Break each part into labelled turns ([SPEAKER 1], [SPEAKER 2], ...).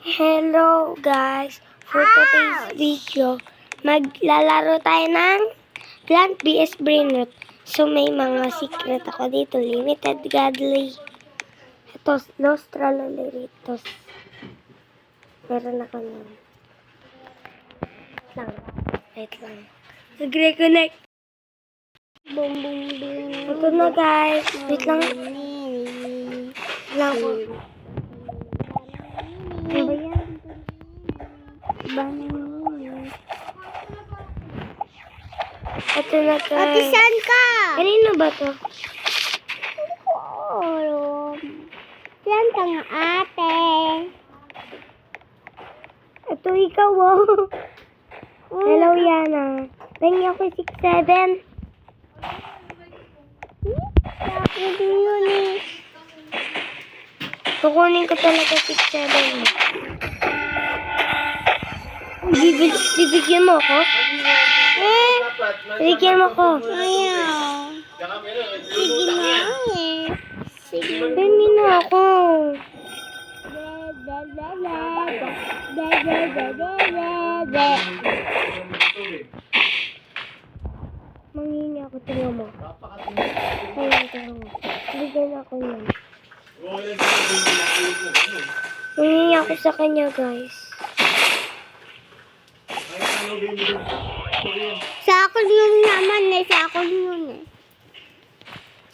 [SPEAKER 1] Hello guys, for today's video, maglalaro tayo ng Plant vs Brainrot. So may mga secret ako dito, limited godly. Ito, Los Tralaleritos. Meron ako nun. Wait lang. Nag-reconnect. Boom, boom, boom. Ito na guys. Wait lang. Lang po. Ano ba yan? Ito na guys.
[SPEAKER 2] Ate, saan ka?
[SPEAKER 1] Kanino ba to?
[SPEAKER 2] Saan ka nga, ate?
[SPEAKER 1] Ito ikaw oh. Hello Yana. Pengi ako 6'7".
[SPEAKER 2] Ako din yun eh.
[SPEAKER 1] Kukunin ko talaga 6'7". Bibigyan mo ako? Bibigyan mo ako.
[SPEAKER 2] Ayaw. Sige na eh. Sige na.
[SPEAKER 1] Pengi na ako. Mangingi ako, tingnan mo. Ayun, tingnan mo. Bigyan ako yan. Mangingi ako sa kanya, guys.
[SPEAKER 2] Sa akin yun naman eh. Sa akin yun eh.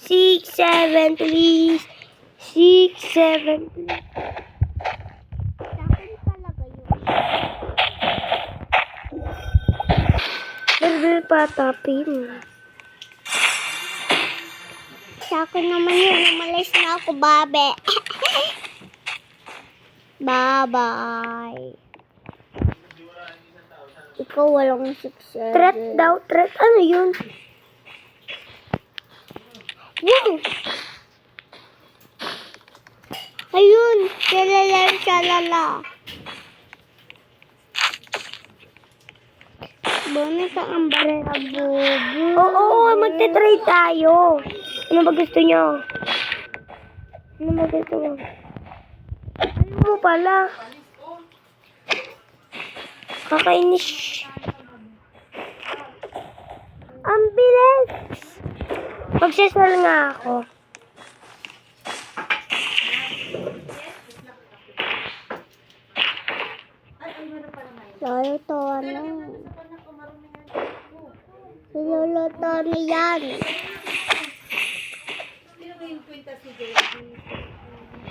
[SPEAKER 1] 6'7", please. 6'7", please.
[SPEAKER 2] Sa akin talaga yun.
[SPEAKER 1] Berber pa, tapin.
[SPEAKER 2] Sa akin naman yun. Umalis na ako, babe. Bye-bye. Ikaw walang success.
[SPEAKER 1] Threat daw, threat. Ano yun? Wow!
[SPEAKER 2] Ayun. Shalala. Bonus ang barera, bubu.
[SPEAKER 1] Oo, magte-trade tayo. Ano ba gusto nyo? Ano ba gusto mo? Ano mo pala? Kakainis. Ang bilis. Magsasal nga ako.
[SPEAKER 2] Lolo na. Lolo na yan.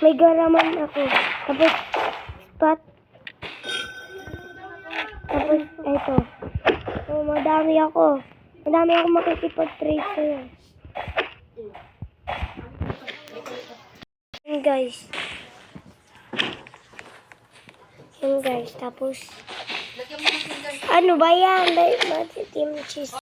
[SPEAKER 1] May garaman ako. Tapos, spot. Tapos, eto. So, madami ako. Madami ako makikipag-trade sa'yo. Yan guys. Yan guys. Tapos, ano ba yan? Ba team cheese?